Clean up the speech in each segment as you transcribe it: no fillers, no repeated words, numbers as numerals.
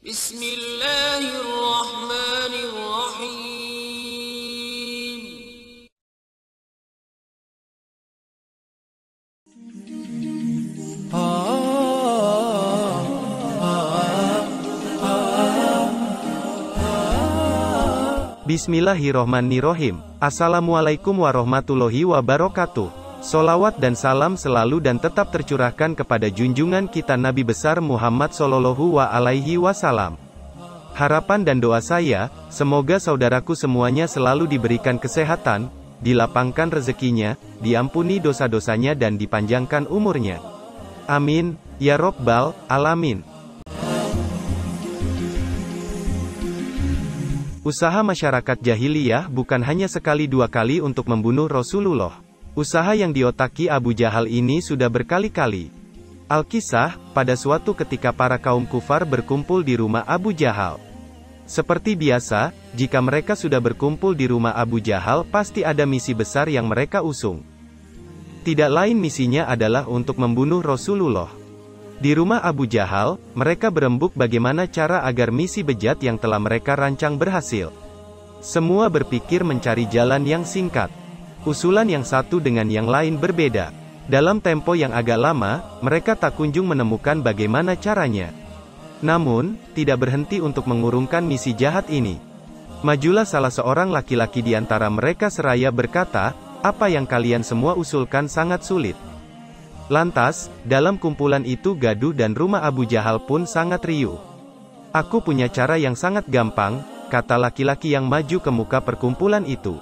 Bismillahirrahmanirrahim. Bismillahirrohmanirrohim. Assalamualaikum warahmatullahi wabarakatuh. Solawat dan salam selalu dan tetap tercurahkan kepada junjungan kita Nabi besar Muhammad Sallallahu Alaihi Wasallam. Harapan dan doa saya, semoga saudaraku semuanya selalu diberikan kesehatan, dilapangkan rezekinya, diampuni dosa-dosanya dan dipanjangkan umurnya. Amin, ya Rabbal Alamin. Usaha masyarakat jahiliyah bukan hanya sekali dua kali untuk membunuh Rasulullah. Usaha yang diotaki Abu Jahal ini sudah berkali-kali. Al-Kisah, pada suatu ketika para kaum kufar berkumpul di rumah Abu Jahal. Seperti biasa, jika mereka sudah berkumpul di rumah Abu Jahal pasti ada misi besar yang mereka usung. Tidak lain misinya adalah untuk membunuh Rasulullah. Di rumah Abu Jahal, mereka berembuk bagaimana cara agar misi bejat yang telah mereka rancang berhasil. Semua berpikir mencari jalan yang singkat. Usulan yang satu dengan yang lain berbeda. Dalam tempo yang agak lama, mereka tak kunjung menemukan bagaimana caranya. Namun, tidak berhenti untuk mengurungkan misi jahat ini. Majulah salah seorang laki-laki di antara mereka seraya berkata, "Apa yang kalian semua usulkan sangat sulit." Lantas, dalam kumpulan itu gaduh dan rumah Abu Jahal pun sangat riuh. "Aku punya cara yang sangat gampang," kata laki-laki yang maju ke muka perkumpulan itu.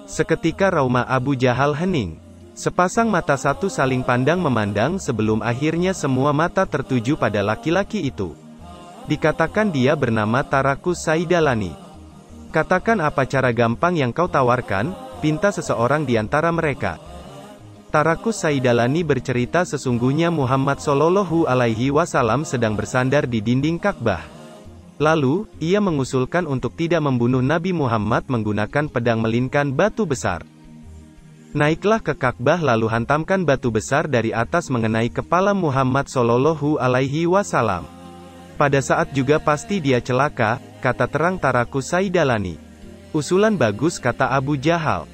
Seketika rauma Abu Jahal hening. Sepasang mata satu saling pandang memandang sebelum akhirnya semua mata tertuju pada laki-laki itu. Dikatakan dia bernama Tarakus Saidalani. "Katakan apa cara gampang yang kau tawarkan," pinta seseorang di antara mereka. Tarakus Saidalani bercerita sesungguhnya Muhammad Sallallahu Alaihi Wasallam sedang bersandar di dinding Ka'bah. Lalu, ia mengusulkan untuk tidak membunuh Nabi Muhammad menggunakan pedang melainkan batu besar. "Naiklah ke Ka'bah lalu hantamkan batu besar dari atas mengenai kepala Muhammad Sallallahu Alaihi Wasallam. Pada saat juga pasti dia celaka," kata terang Tarakus Saidalani. "Usulan bagus," kata Abu Jahal.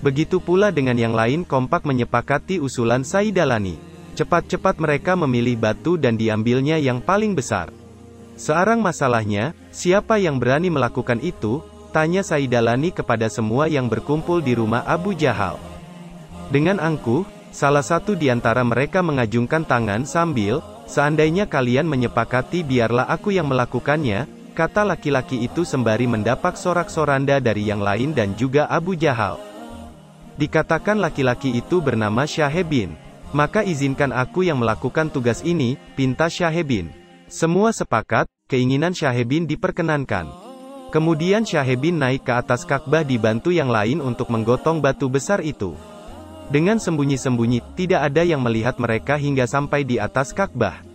Begitu pula dengan yang lain kompak menyepakati usulan Saidalani. Cepat-cepat mereka memilih batu dan diambilnya yang paling besar. "Sekarang masalahnya, siapa yang berani melakukan itu?" tanya Saidalani kepada semua yang berkumpul di rumah Abu Jahal. Dengan angkuh, salah satu di antara mereka mengajungkan tangan sambil, "Seandainya kalian menyepakati biarlah aku yang melakukannya," kata laki-laki itu sembari mendapat sorak-soranda dari yang lain dan juga Abu Jahal. Dikatakan laki-laki itu bernama Syahebin. "Maka izinkan aku yang melakukan tugas ini," pinta Syahebin. Semua sepakat, keinginan Syahebin diperkenankan. Kemudian Syahebin naik ke atas Ka'bah dibantu yang lain untuk menggotong batu besar itu. Dengan sembunyi-sembunyi, tidak ada yang melihat mereka hingga sampai di atas Ka'bah.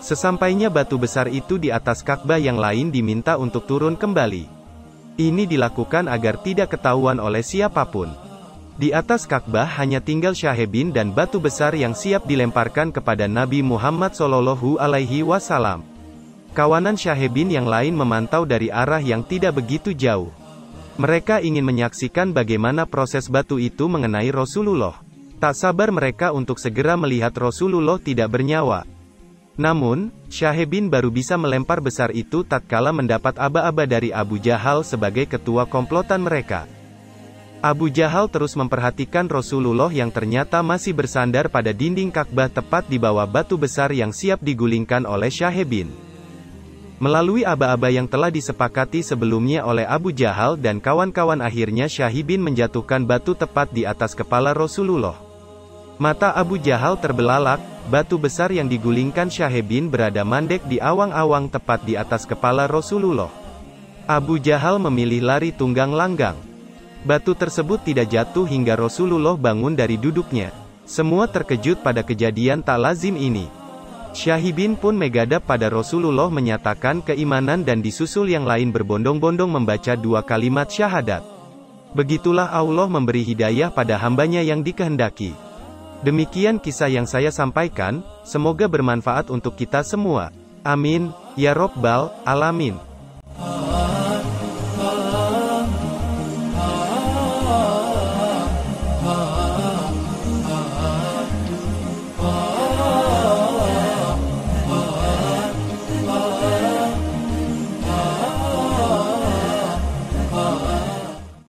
Sesampainya batu besar itu di atas Ka'bah yang lain diminta untuk turun kembali. Ini dilakukan agar tidak ketahuan oleh siapapun. Di atas Ka'bah hanya tinggal Syahebin dan batu besar yang siap dilemparkan kepada Nabi Muhammad Sallallahu Alaihi Wasallam. Kawanan Syahebin yang lain memantau dari arah yang tidak begitu jauh. Mereka ingin menyaksikan bagaimana proses batu itu mengenai Rasulullah. Tak sabar mereka untuk segera melihat Rasulullah tidak bernyawa. Namun, Syahebin baru bisa melempar besar itu tatkala mendapat aba-aba dari Abu Jahal sebagai ketua komplotan mereka. Abu Jahal terus memperhatikan Rasulullah yang ternyata masih bersandar pada dinding Ka'bah tepat di bawah batu besar yang siap digulingkan oleh Syahebin. Melalui aba-aba yang telah disepakati sebelumnya oleh Abu Jahal dan kawan-kawan akhirnya Syahebin menjatuhkan batu tepat di atas kepala Rasulullah. Mata Abu Jahal terbelalak, batu besar yang digulingkan Syahebin berada mandek di awang-awang tepat di atas kepala Rasulullah. Abu Jahal memilih lari tunggang langgang. Batu tersebut tidak jatuh hingga Rasulullah bangun dari duduknya. Semua terkejut pada kejadian tak lazim ini. Syahibin pun megadap pada Rasulullah menyatakan keimanan dan disusul yang lain berbondong-bondong membaca dua kalimat syahadat. Begitulah Allah memberi hidayah pada hambanya yang dikehendaki. Demikian kisah yang saya sampaikan, semoga bermanfaat untuk kita semua. Amin. Ya Robbal Alamin.